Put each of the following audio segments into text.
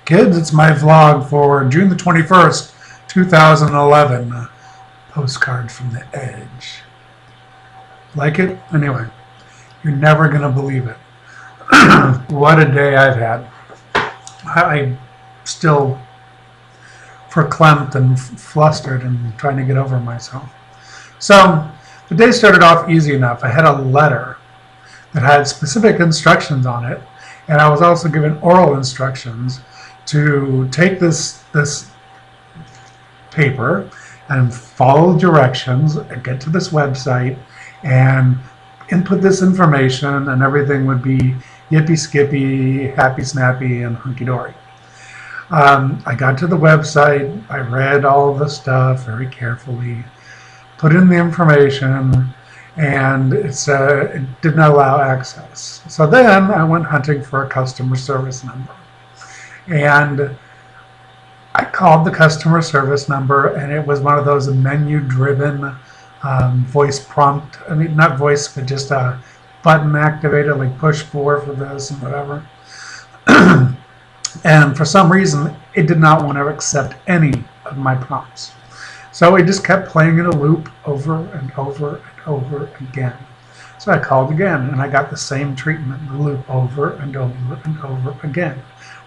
Kids, it's my vlog for June the 21st, 2011. Postcard from the edge. Like it? Anyway, you're never going to believe it. What a day I've had. I'm still verklempt and flustered and trying to get over myself. So, the day started off easy enough. I had a letter that had specific instructions on it, and I was also given oral instructions to take this paper and follow directions and get to this website and input this information, and everything would be yippee skippy, happy snappy, and hunky dory. I got to the website, I read all the stuff very carefully, put in the information, and it did not allow access. So then I went hunting for a customer service number. And I called the customer service number, and it was one of those menu-driven voice prompt. I mean, not voice, but just a button activated, like push 4 for this and whatever. And for some reason, it did not want to accept any of my prompts. So it just kept playing in a loop over and over and over again. So I called again, and I got the same treatment, the loop over and over and over again.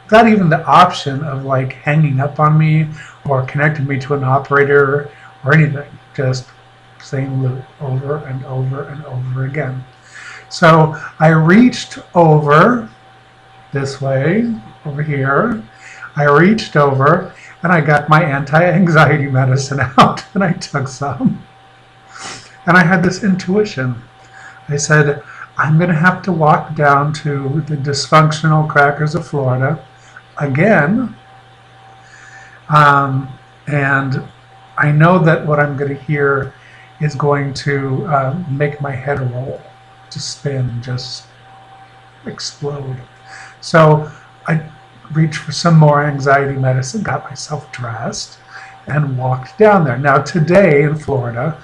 Without even the option of like hanging up on me or connecting me to an operator or anything. Just same loop over and over and over again. So I reached over this way, over here. I reached over and I got my anti-anxiety medicine out, and I took some. And I had this intuition. I said, I'm going to have to walk down to the dysfunctional crackers of Florida again, and I know that what I'm going to hear is going to make my head roll, just spin, just explode. So I reached for some more anxiety medicine, got myself dressed, and walked down there. Now today in Florida,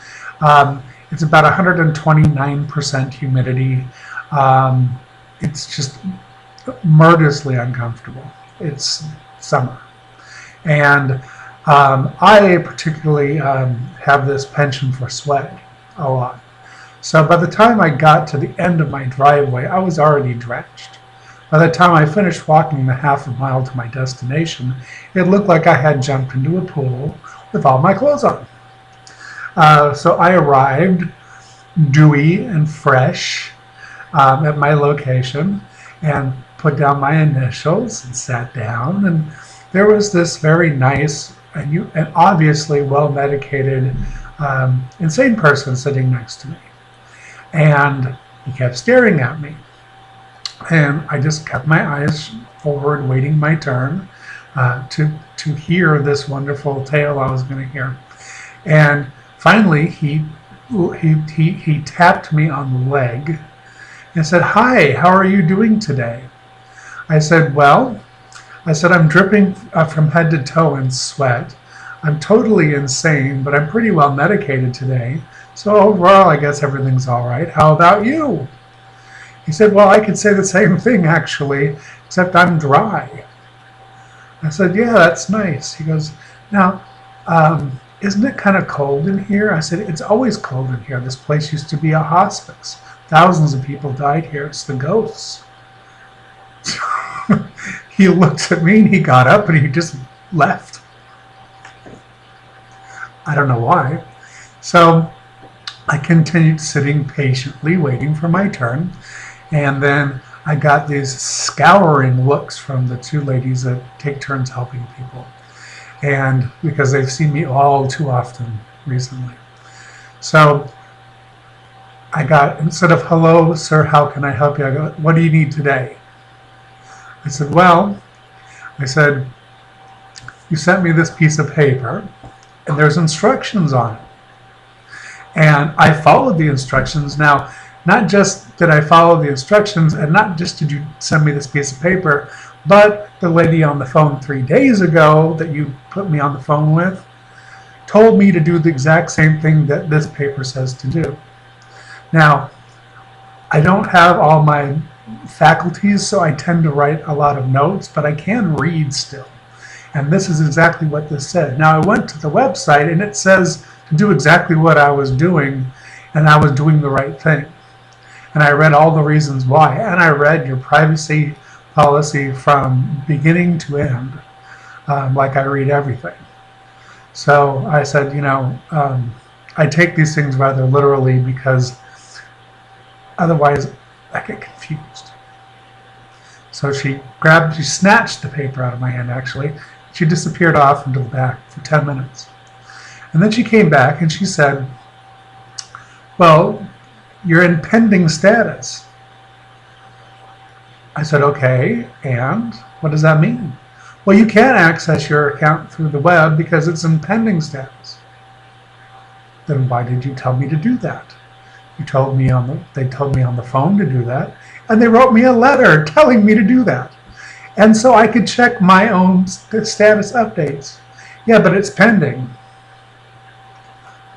it's about 129% humidity. It's just murderously uncomfortable. It's summer. And I particularly have this penchant for sweat a lot. So by the time I got to the end of my driveway, I was already drenched. By the time I finished walking the half a mile to my destination, it looked like I had jumped into a pool with all my clothes on. So I arrived dewy and fresh at my location and put down my initials and sat down, and there was this very nice and obviously well-medicated insane person sitting next to me, and he kept staring at me, and I just kept my eyes forward, waiting my turn to hear this wonderful tale I was going to hear. And finally he tapped me on the leg and said, "Hi, how are you doing today?" I said, "Well," I said, "I'm dripping from head to toe in sweat. I'm totally insane, but I'm pretty well medicated today. So overall, I guess everything's all right. How about you?" He said, "Well, I could say the same thing, actually, except I'm dry." I said, "Yeah, that's nice." He goes, "Now, isn't it kind of cold in here?" I said, "It's always cold in here. This place used to be a hospice. Thousands of people died here. It's the ghosts." He looked at me and he got up and he just left. I don't know why. So I continued sitting patiently, waiting for my turn. And then I got these scouring looks from the two ladies that take turns helping people. And because they've seen me all too often recently. So I got, instead of "Hello, sir, how can I help you?" I go, "What do you need today?" I said, "Well," I said, "you sent me this piece of paper, and there's instructions on it. And I followed the instructions. Now, not just did I follow the instructions, and not just did you send me this piece of paper, but the lady on the phone 3 days ago that you put me on the phone with told me to do the exact same thing that this paper says to do." Now, I don't have all my faculties, so I tend to write a lot of notes, but I can read still. And this is exactly what this said. Now I went to the website and it says to do exactly what I was doing, and I was doing the right thing. And I read all the reasons why, and I read your privacy policy from beginning to end, like I read everything. So I said, I take these things rather literally because otherwise I get confused. So she snatched the paper out of my hand, actually. She disappeared off into the back for 10 minutes. And then she came back and she said, well, you're in pending status. I said, okay, and what does that mean? Well, you can't access your account through the web because it's in pending status. Then why did you tell me to do that? They told me on the phone to do that, and they wrote me a letter telling me to do that. And so I could check my own status updates. Yeah, but it's pending.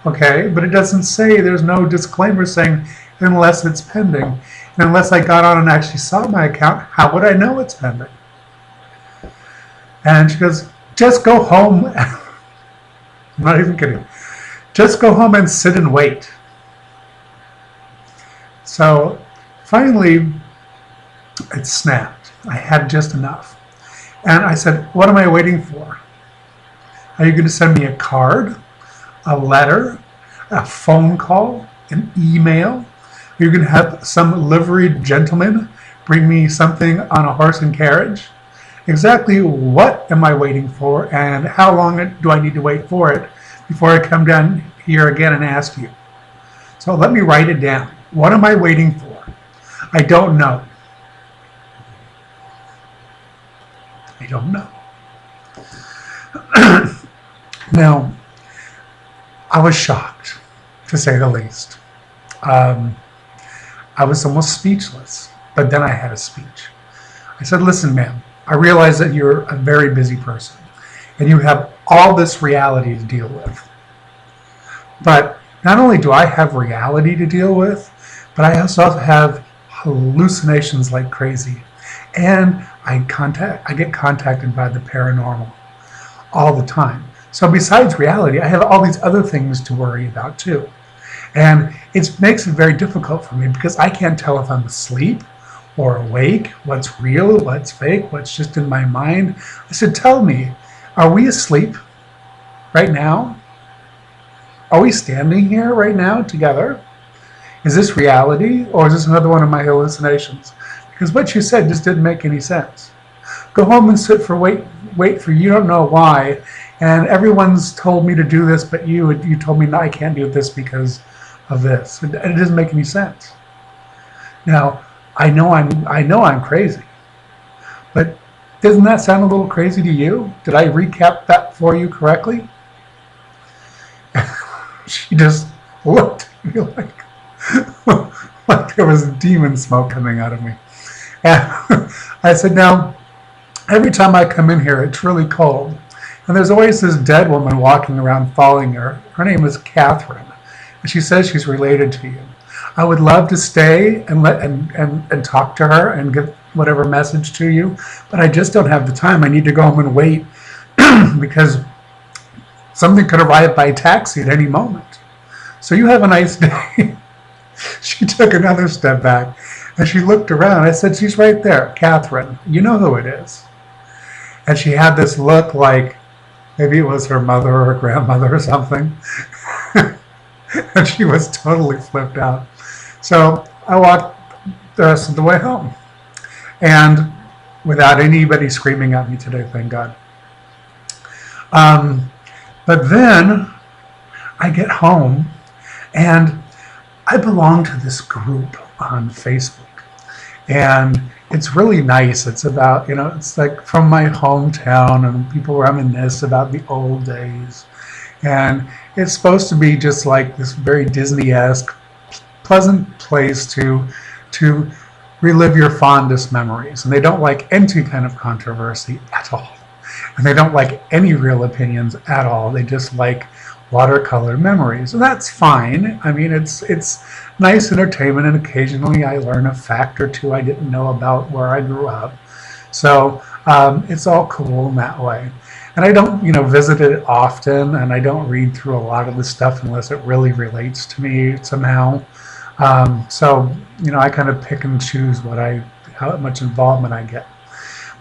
Okay, but it doesn't say, there's no disclaimer saying unless it's pending. And unless I got on and actually saw my account, how would I know it's pending? And she goes, just go home. I'm not even kidding. Just go home and sit and wait. So finally, it snapped. I had just enough. And I said, what am I waiting for? Are you going to send me a card, a letter, a phone call, an email? Are you going to have some liveried gentleman bring me something on a horse and carriage? Exactly what am I waiting for, and how long do I need to wait for it before I come down here again and ask you? So let me write it down. What am I waiting for? I don't know. I don't know. Now, I was shocked, to say the least. I was almost speechless, but then I had a speech. I said, listen, ma'am, I realize that you're a very busy person and you have all this reality to deal with. But not only do I have reality to deal with, but I also have hallucinations like crazy. And I get contacted by the paranormal all the time. So besides reality, I have all these other things to worry about too. And it makes it very difficult for me because I can't tell if I'm asleep or awake, what's real, what's fake, what's just in my mind. I said, tell me, are we asleep right now? Are we standing here right now together? Is this reality, or is this another one of my hallucinations? Because what you said just didn't make any sense. Go home and sit for wait for you don't know why, and everyone's told me to do this, but you told me no, I can't do this because of this. It doesn't make any sense. Now, I know I'm crazy, but doesn't that sound a little crazy to you? Did I recap that for you correctly? She just looked at me like there was demon smoke coming out of me. And I said, now, every time I come in here, it's really cold. And there's always this dead woman walking around following her. Her name is Catherine. And she says she's related to you. I would love to stay and talk to her and give whatever message to you, but I just don't have the time. I need to go home and wait because something could arrive by taxi at any moment. So you have a nice day. She took another step back and she looked around. I said, she's right there, Catherine. You know who it is. And she had this look like maybe it was her mother or her grandmother or something. And she was totally flipped out. So I walked the rest of the way home. And without anybody screaming at me today, thank God. But then I get home and I belong to this group on Facebook. And it's really nice. It's about, it's like from my hometown and people reminisce about the old days. And it's supposed to be just like this very Disney-esque, pleasant place to relive your fondest memories. And they don't like any kind of controversy at all. And they don't like any real opinions at all. They just like watercolor memories. And that's fine. I mean, it's nice entertainment, and occasionally I learn a fact or two I didn't know about where I grew up. So it's all cool in that way. And I don't, visit it often, and I don't read through a lot of the stuff unless it really relates to me somehow. So, I kind of pick and choose how much involvement I get.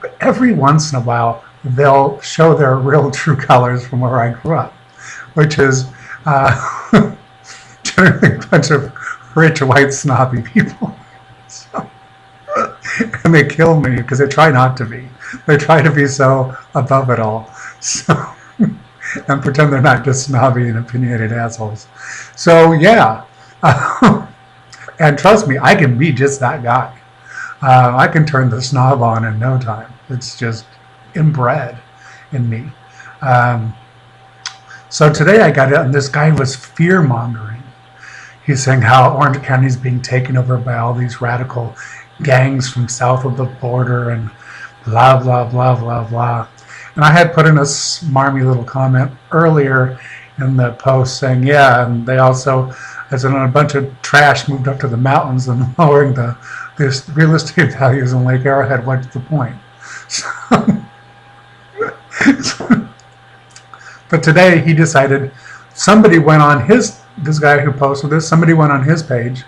But every once in a while, they'll show their real true colors from where I grew up, which is generally a bunch of rich, white, snobby people. So, and they kill me because they try not to be. They try to be so above it all. So, and pretend they're not just snobby and opinionated assholes. So, yeah. And trust me, I can be just that guy. I can turn the snob on in no time. It's just inbred in me. So today I got it, and this guy was fear-mongering. He's saying how Orange County is being taken over by all these radical gangs from south of the border and blah, blah, blah, blah, blah. And I had put in a smarmy little comment earlier in the post saying, yeah, and they also, as in a bunch of trash moved up to the mountains and lowering the real estate values in Lake Arrowhead, what's the point? But today he decided, somebody went on this guy who posted this, somebody went on his page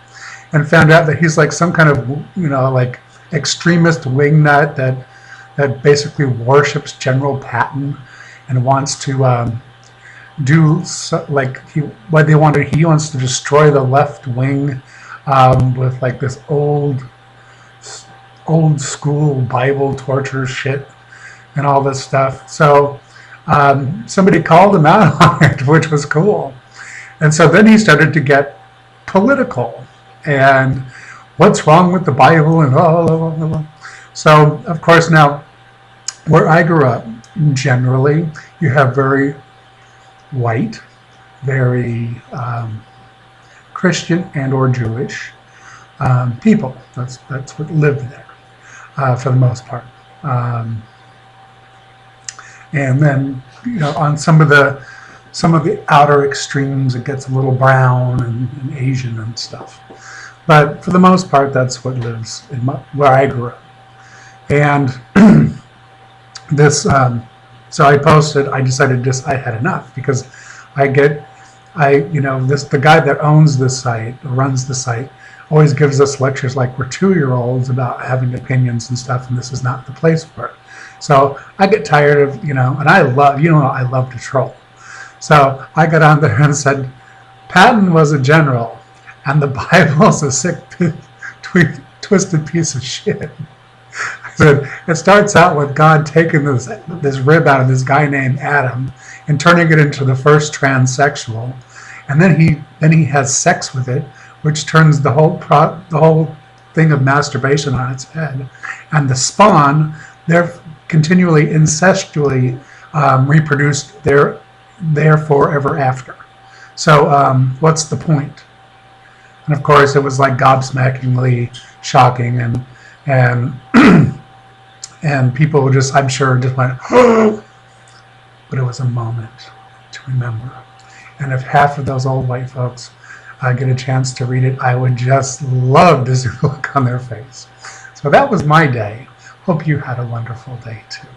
and found out that he's like some kind of, like extremist wingnut that basically worships General Patton and wants to he wants to destroy the left wing with like this old school Bible torture shit and all this stuff. So somebody called him out on it, which was cool. And so then he started to get political and what's wrong with the Bible and blah, blah, blah, blah. So of course now where I grew up, generally you have very white, very Christian and or Jewish people. That's what lived there for the most part. And then on some of the outer extremes, it gets a little brown and Asian and stuff. But for the most part, that's what lives in where I grew up. And this, so I posted. I decided I had enough because the guy that owns this site, runs the site, always gives us lectures like we're 2-year-olds about having opinions and stuff, and this is not the place for it. So I get tired of, and I love, I love to troll. So I got on there and said, Patton was a general, and the Bible's a sick, twisted piece of shit. I said, it starts out with God taking this rib out of this guy named Adam and turning it into the first transsexual, and then he has sex with it, which turns the whole thing of masturbation on its head, and the spawn, they're continually incestually reproduced therefore ever after. So what's the point? And of course it was like gobsmackingly shocking, and and people just, I'm sure, just went, oh! But it was a moment to remember. And if half of those old white folks get a chance to read it, I would just love to see the look on their face. So that was my day. Hope you had a wonderful day too.